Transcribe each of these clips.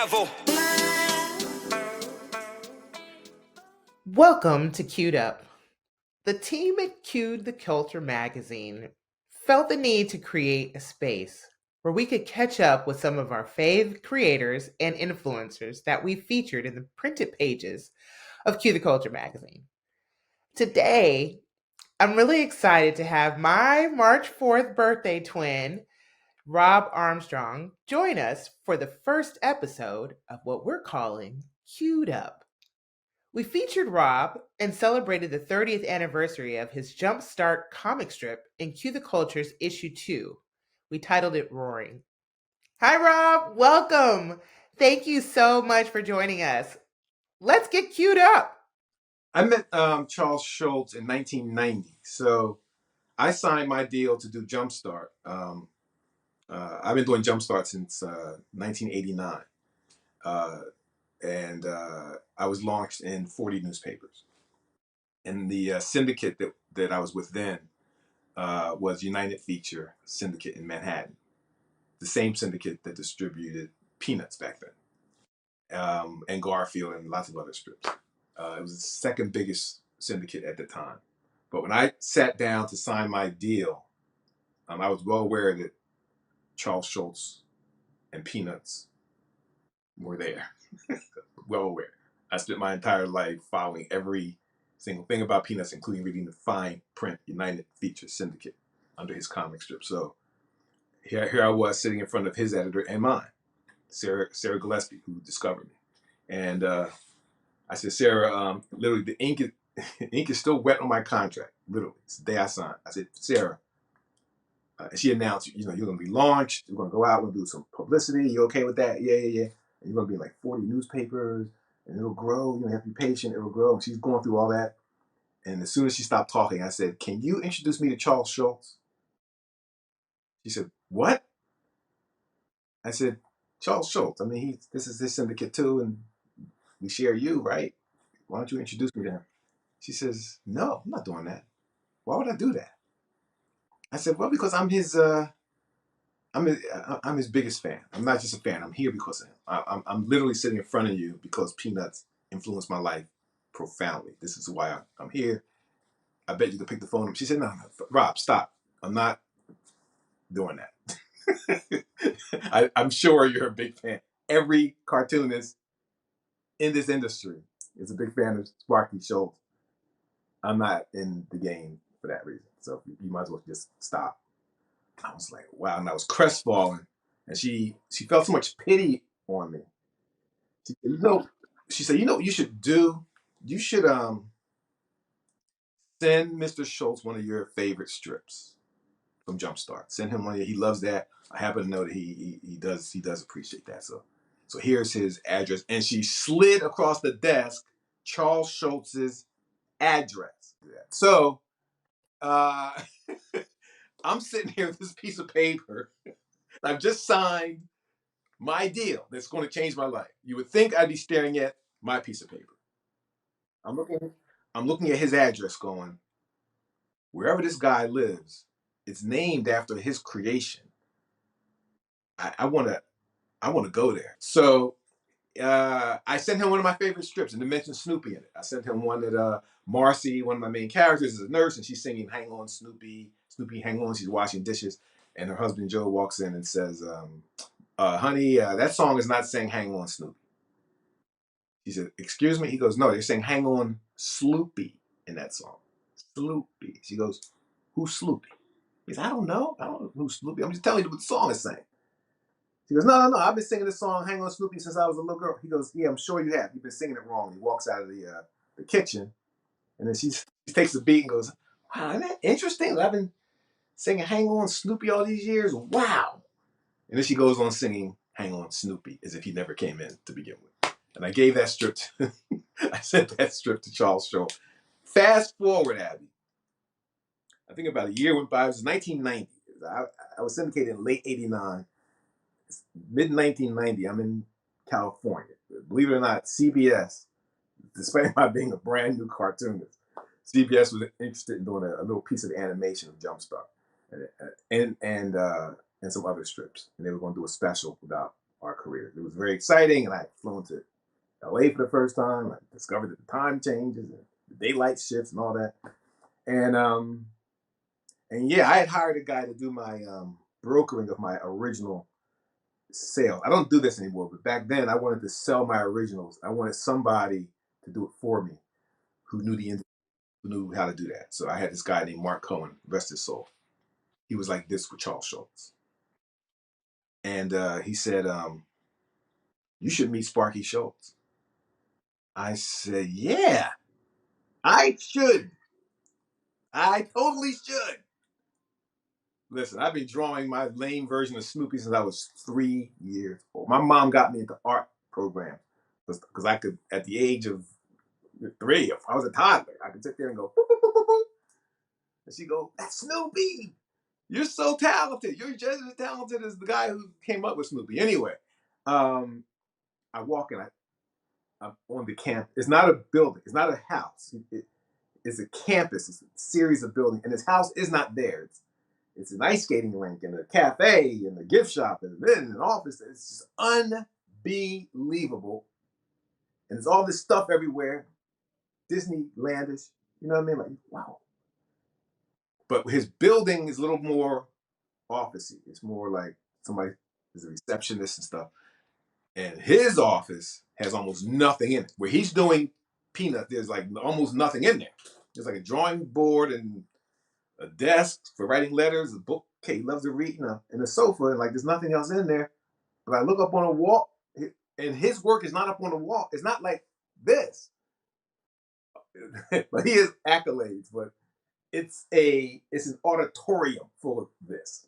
devil. Welcome to Queued Up. The team at Queued the Culture magazine felt the need to create a space where we could catch up with some of our fave creators and influencers that we featured in the printed pages of Queued the Culture magazine. Today, I'm really excited to have my March 4th birthday twin, Robb Armstrong, join us for the first episode of what we're calling Queued Up. We featured Robb and celebrated the 30th anniversary of his JumpStart comic strip in Cue the Culture's issue 2. We titled it Roaring. Hi, Robb. Welcome. Thank you so much for joining us. Let's get queued up. I met Charles Schulz in 1990, so I signed my deal to do JumpStart. I've been doing JumpStart since 1989, and I was launched in 40 newspapers. And the syndicate that I was with then was United Feature Syndicate in Manhattan, the same syndicate that distributed Peanuts back then, and Garfield and lots of other strips. It was the second biggest syndicate at the time. But when I sat down to sign my deal, I was well aware that Charles Schulz and Peanuts were there. Well aware. I spent my entire life following every single thing about Peanuts, including reading the fine print United Feature Syndicate under his comic strip. So here I was sitting in front of his editor and mine, Sarah Gillespie, who discovered me. And I said, Sarah, literally the ink is still wet on my contract. Literally, it's the day I signed. I said, Sarah, and she announced, you're going to be launched. You're going to go out and do some publicity. You okay with that? Yeah. And you're going to be in like 40 newspapers, and it'll grow. You have to be patient. It'll grow. And she's going through all that. And as soon as she stopped talking, I said, can you introduce me to Charles Schulz? She said, what? I said, Charles Schulz. I mean, this is his syndicate too, and we share you, right? Why don't you introduce me to him? She says, no, I'm not doing that. Why would I do that? I said, well, because I'm his biggest fan. I'm not just a fan. I'm here because of him. I'm literally sitting in front of you because Peanuts influenced my life profoundly. This is why I'm here. I bet you could pick the phone up. She said, no, Robb, stop. I'm not doing that. I'm sure you're a big fan. Every cartoonist in this industry is a big fan of Sparky Schulz. I'm not in the game for that reason. So you might as well just stop. I was like, wow, and I was crestfallen. And she felt so much pity on me. She said, what you should do? You should send Mr. Schulz one of your favorite strips from JumpStart. Send him one. He loves that. I happen to know that he does appreciate that. So here's his address. And she slid across the desk Charles Schulz's address. So I'm sitting here with this piece of paper. I've just signed my deal that's going to change my life. You would think I'd be staring at my piece of paper. I'm looking at his address going, wherever this guy lives, it's named after his creation. I want to go there. So I sent him one of my favorite strips, and to mention Snoopy in it. I sent him one that Marcy, one of my main characters, is a nurse, and she's singing "Hang On, Snoopy, Snoopy, Hang On." She's washing dishes, and her husband Joe walks in and says, "Honey, that song is not saying Hang On, Snoopy." He said, "Excuse me?" He goes, "No, they're saying Hang On, Sloopy in that song. Sloopy." She goes, "Who's Sloopy?" He said, I don't know who's Sloopy. I'm just telling you what the song is saying." She goes, no. I've been singing this song, Hang On Snoopy, since I was a little girl. He goes, yeah, I'm sure you have. You've been singing it wrong. He walks out of the kitchen, and then she takes a beat and goes, wow, isn't that interesting? I've been singing Hang On Snoopy all these years. Wow. And then she goes on singing Hang On Snoopy as if he never came in to begin with. And I gave that strip I sent that strip to Charles Schulz. Fast forward, Abby. I think about a year went by. It was 1990. I was syndicated in late 89. Mid 1990, I'm in California. Believe it or not, CBS, despite my being a brand new cartoonist, CBS was interested in doing a little piece of animation of JumpStart and some other strips. And they were going to do a special about our careers. It was very exciting, and I had flown to LA for the first time. I discovered that the time changes and the daylight shifts and all that. And yeah, I had hired a guy to do my brokering of my original sales. I don't do this anymore, but back then I wanted to sell my originals. I wanted somebody to do it for me who knew the industry, who knew how to do that. So I had this guy named Mark Cohen, rest his soul. He was like this with Charles Schulz. And he said, you should meet Sparky Schulz. I said, yeah, I should. I totally should. Listen, I've been drawing my lame version of Snoopy since I was 3 years old. My mom got me into art programs because I could, at the age of 3, if I was a toddler, I could sit there and go, boop, boop, boop, boop, boop. And she go, that's Snoopy. You're so talented. You're just as talented as the guy who came up with Snoopy. Anyway, I walk in, I'm on the camp. It's not a building. It's not a house. It's a campus. It's a series of buildings. And his house is not there. It's an ice skating rink and a cafe and a gift shop and an office. It's just unbelievable. And there's all this stuff everywhere. Disneylandish. You know what I mean? Like, wow. But his building is a little more officey. It's more like somebody is a receptionist and stuff. And his office has almost nothing in it. Where he's doing peanut, there's like almost nothing in there. There's like a drawing board and a desk for writing letters, a book. Okay, he loves to read, and a sofa, and like there's nothing else in there. But I look up on a wall, and his work is not up on the wall. It's not like this. But he has accolades, but it's an auditorium full of this.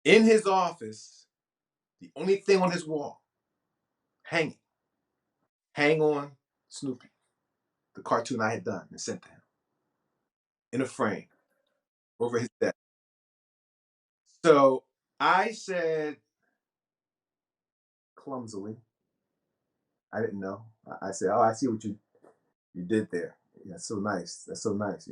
In his office, the only thing on his wall, hanging, hang on Snoopy, the cartoon I had done and sent to him, in a frame over his desk. So I said clumsily, I didn't know. I said, "Oh, I see what you did there. Yeah, that's so nice. That's so nice."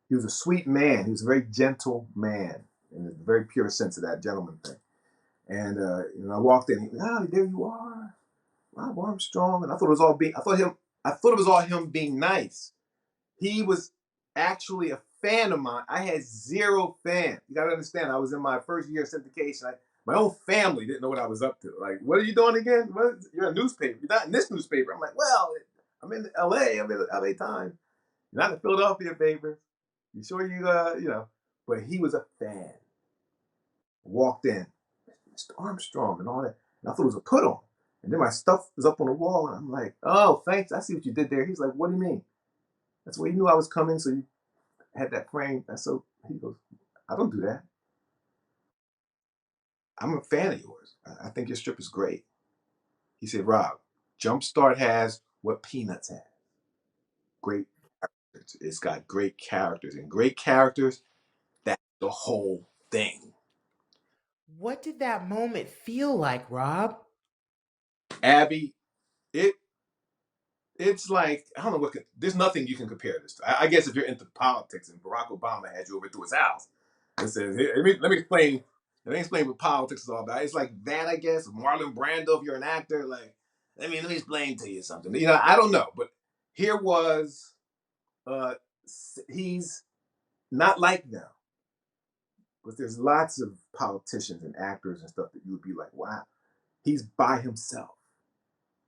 He was a sweet man. He was a very gentle man, in a very pure sense of that gentleman thing. And I walked in. There you are, Robb Armstrong. And I thought it was all being. I thought it was all him being nice. He was actually a fan of mine. I had zero fans. You gotta understand. I was in my first year of syndication. My own family didn't know what I was up to. Like, what are you doing again? You're a newspaper. You're not in this newspaper. I'm like, well, I'm in LA. I'm in the LA Times. You're not in the Philadelphia paper. You sure you? But he was a fan. Walked in, Mr. Armstrong and all that. And I thought it was a put on. And then my stuff was up on the wall. And I'm like, oh, thanks. I see what you did there. He's like, what do you mean? That's where you knew I was coming. So you had that frame. That's so, he goes, I don't do that. I'm a fan of yours. I think your strip is great. He said, Rob, JumpStart has what Peanuts has. Great characters. It's got great characters. And great characters, that's the whole thing. What did that moment feel like, Rob? Abby, it it's like, I don't know there's nothing you can compare this to. I guess if you're into politics and Barack Obama had you over to his house and says, hey, let me explain what politics is all about. It's like that, I guess. Marlon Brando, if you're an actor, like, let me explain to you something. I don't know, but here was, uh, he's not like them, but there's lots of politicians and actors and stuff that you would be like, wow, he's by himself.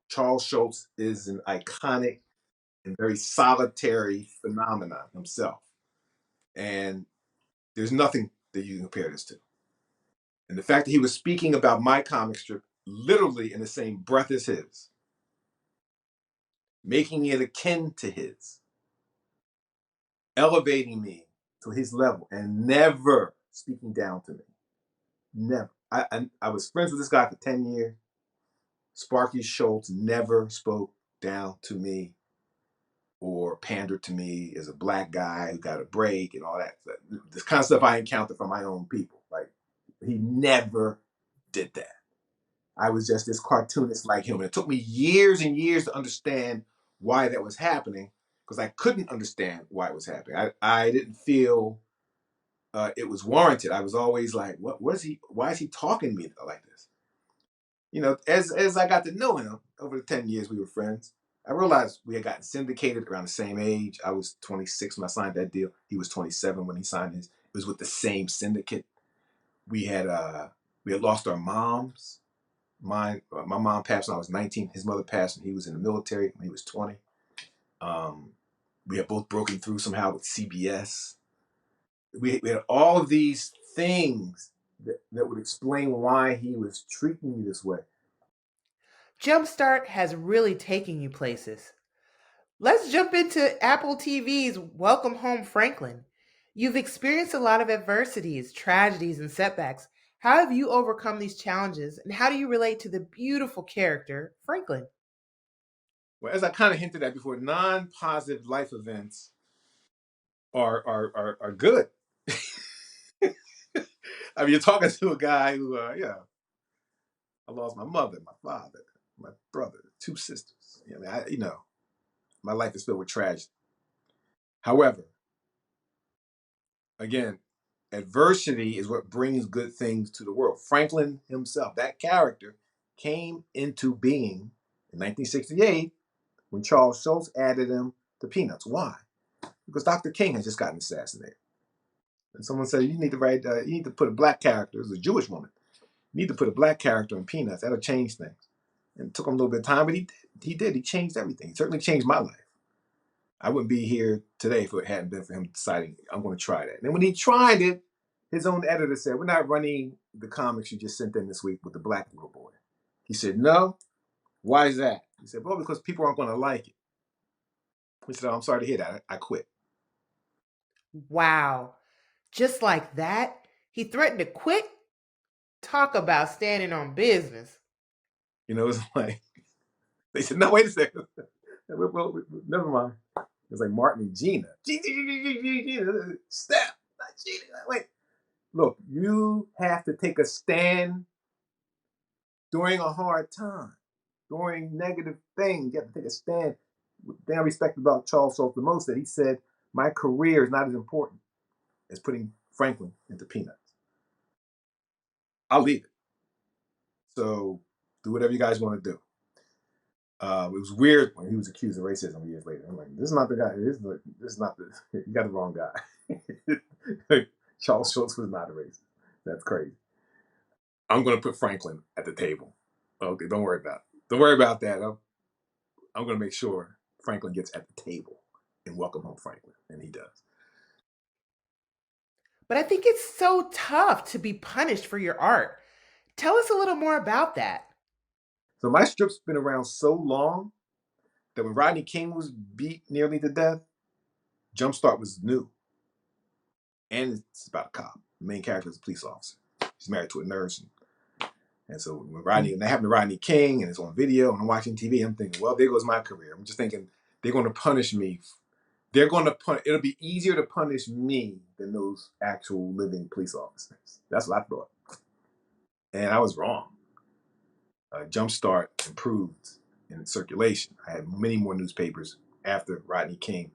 Charles Schulz is an iconic and very solitary phenomenon himself. And there's nothing that you can compare this to. And the fact that he was speaking about my comic strip literally in the same breath as his, making it akin to his, elevating me to his level, and never speaking down to me. Never. I was friends with this guy for 10 years. Sparky Schulz never spoke down to me or pandered to me as a black guy who got a break and all that. This kind of stuff I encountered from my own people. Like, he never did that. I was just this cartoonist like him. And it took me years and years to understand why that was happening, because I couldn't understand why it was happening. I didn't feel it was warranted. I was always like, what is he? Why is he talking to me like this? as I got to know him over the 10 years we were friends, I realized we had gotten syndicated around the same age. I was 26 when I signed that deal. He was 27 when he signed his. It was with the same syndicate. We had uh we had lost our moms. My mom passed when I was 19. His mother passed when he was in the military when he was 20. Um, we had both broken through somehow with CBS. We had all of these things that would explain why he was treating me this way. JumpStart has really taken you places. Let's jump into Apple TV's Welcome Home Franklin. You've experienced a lot of adversities, tragedies, and setbacks. How have you overcome these challenges, and how do you relate to the beautiful character, Franklin? Well, as I kind of hinted at before, non-positive life events are good. I mean, you're talking to a guy who, I lost my mother, my father, my brother, two sisters. My life is filled with tragedy. However, again, adversity is what brings good things to the world. Franklin himself, that character, came into being in 1968 when Charles Schulz added him to Peanuts. Why? Because Dr. King had just gotten assassinated. And someone said, you need to put a black character, it was a Jewish woman, you need to put a black character in Peanuts. That'll change things. And it took him a little bit of time, but he did. He did. He changed everything. He certainly changed my life. I wouldn't be here today if it hadn't been for him deciding I'm going to try that. And then when he tried it, his own editor said, "We're not running the comics you just sent in this week with the black little boy." He said, "No. Why is that?" He said, "Well, because people aren't going to like it." He said, "Oh, I'm sorry to hear that. I quit." Wow. Just like that, he threatened to quit? Talk about standing on business. It's like they said, "No, wait a second. Well, never mind." It was like Martin and Gina. Gina, step, not Gina. Wait, look, you have to take a stand during a hard time, during negative things. You have to take a stand. The thing I respect about Charles Schulz the most that he said, "My career is not as important as putting Franklin into Peanuts. I'll leave it. So do whatever you guys want to do." It was weird when he was accused of racism years later. I'm like, this is not the guy. This is not the. You got the wrong guy. Charles Schulz was not a racist. That's crazy. I'm going to put Franklin at the table. Okay, don't worry about it. Don't worry about that. I'm going to make sure Franklin gets at the table and welcome home Franklin, and he does. But I think it's so tough to be punished for your art. Tell us a little more about that. So my strip's been around so long that when Rodney King was beat nearly to death, JumpStart was new, and it's about a cop. The main character is a police officer. He's married to a nurse, and so when that happened to Rodney King, and it's on video, and I'm watching TV, I'm thinking, well, there goes my career. I'm just thinking they're going to punish me. They're going to punish. It'll be easier to punish me than those actual living police officers. That's what I thought, and I was wrong. JumpStart improved in circulation. I had many more newspapers after Rodney King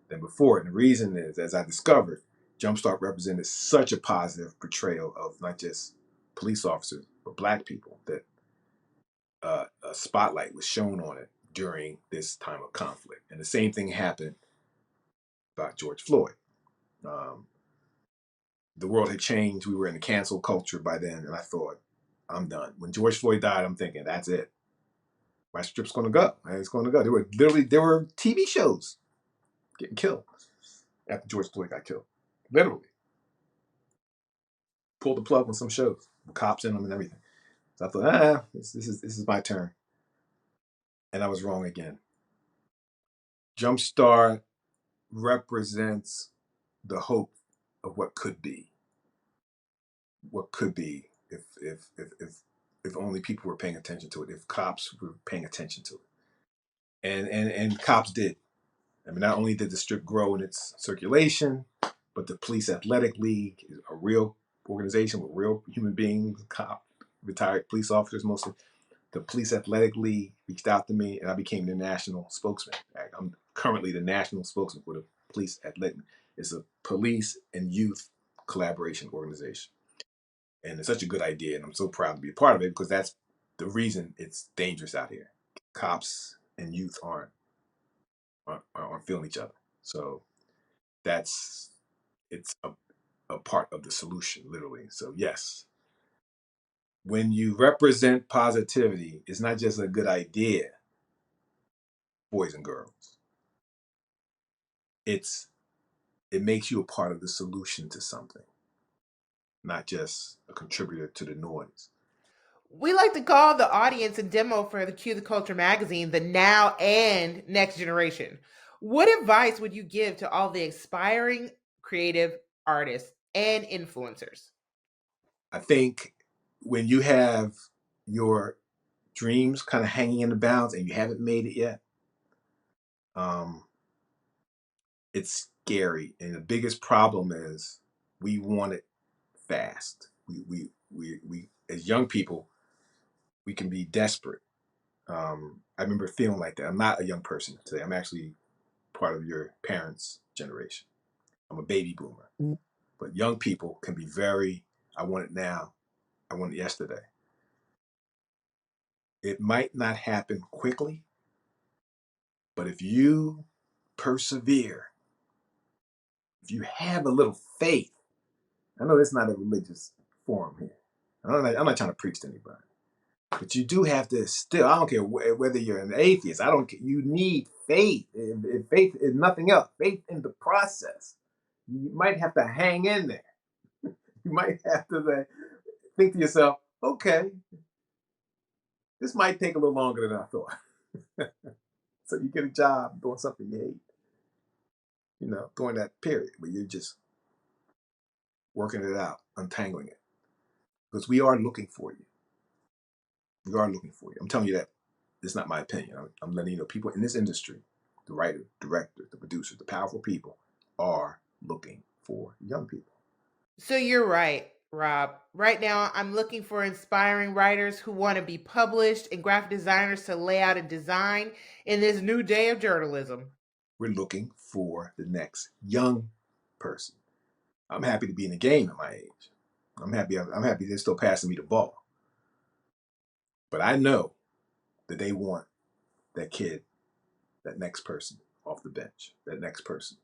than before. And the reason is, as I discovered, JumpStart represented such a positive portrayal of not just police officers, but black people, that a spotlight was shown on it during this time of conflict. And the same thing happened about George Floyd. Um, the world had changed. We were in the cancel culture by then. And I thought, I'm done. When George Floyd died, I'm thinking, that's it. My strip's going to go. It's going to go. There were TV shows getting killed after George Floyd got killed. Literally. Pulled the plug on some shows, with cops in them and everything. So I thought, this is my turn. And I was wrong again. Jumpstart represents the hope of what could be. What could be if only people were paying attention to it, if cops were paying attention to it. And cops did. I mean, not only did the strip grow in its circulation, but the Police Athletic League, a real organization with real human beings, retired police officers mostly. The Police Athletic League reached out to me, and I became the national spokesman. I'm currently the national spokesman for the Police Athletic. It's a police and youth collaboration organization, and it's such a good idea, and I'm so proud to be a part of it because that's the reason it's dangerous out here. Cops and youth aren't feeling each other. So it's a part of the solution, literally. So yes, when you represent positivity, it's not just a good idea, boys and girls. It makes you a part of the solution to something, not just a contributor to the noise. We like to call the audience and demo for the Cue the Culture magazine the now and next generation. What advice would you give to all the aspiring creative artists and influencers? I think when you have your dreams kind of hanging in the balance and you haven't made it yet, it's scary. And the biggest problem is we want it fast. We as young people, we can be desperate. I remember feeling like that. I'm not a young person today. I'm actually part of your parents' generation. I'm a baby boomer. But young people can be very, I want it now. I want it yesterday. It might not happen quickly, but if you persevere, if you have a little faith, I know it's not a religious forum here. I'm not trying to preach to anybody, but you do have to still. I don't care whether you're an atheist. I don't. You need faith. If faith is nothing else, faith in the process. You might have to hang in there. You might have to think to yourself, okay, this might take a little longer than I thought. So you get a job doing something you hate, during that period where you're just working it out, untangling it. Because we are looking for you. We are looking for you. I'm telling you that it's not my opinion. I'm letting you know people in this industry, the writer, director, the producer, the powerful people are looking for young people. So you're right, Rob. Right now, I'm looking for inspiring writers who want to be published and graphic designers to lay out and design in this new day of journalism. We're looking for the next young person. I'm happy to be in the game at my age. I'm happy they're still passing me the ball. But I know that they want that kid, that next person off the bench, that next person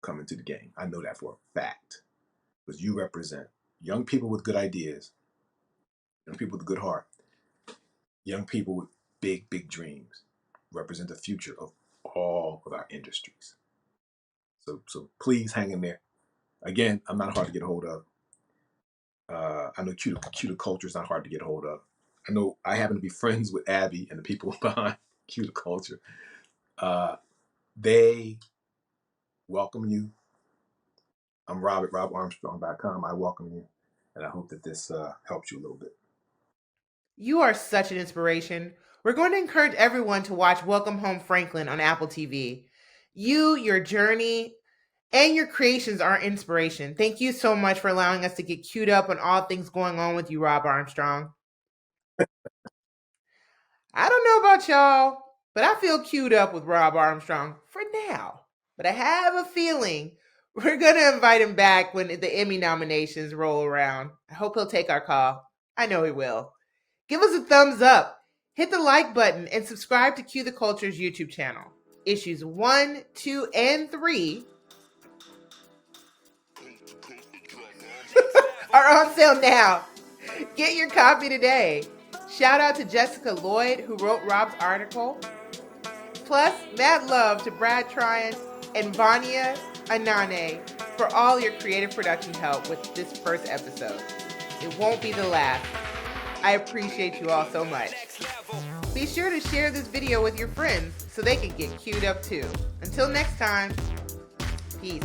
coming to the game. I know that for a fact. Because you represent young people with good ideas, young people with a good heart, young people with big, big dreams, represent the future of all of our industries. So please hang in there. Again, I'm not hard to get a hold of. I know Cue the Culture is not hard to get a hold of. I know I happen to be friends with Abby and the people behind Cue the Culture. They welcome you. I'm Rob at RobbArmstrong.com. I welcome you, and I hope that this helps you a little bit. You are such an inspiration. We're going to encourage everyone to watch Welcome Home Franklin on Apple TV. You, your journey, and your creations are inspiration. Thank you so much for allowing us to get queued up on all things going on with you, Robb Armstrong. I don't know about y'all, but I feel queued up with Robb Armstrong for now. But I have a feeling we're going to invite him back when the Emmy nominations roll around. I hope he'll take our call. I know he will. Give us a thumbs up, hit the like button, and subscribe to Cue the Culture's YouTube channel. Issues 1, 2, and 3 are on sale now. Get your copy today. Shout out to Jessica Lloyd, who wrote Rob's article. Plus, mad love to Brad Tryon and Vania Anane for all your creative production help with this first episode. It won't be the last. I appreciate you all so much. Be sure to share this video with your friends so they can get queued up too. Until next time, peace.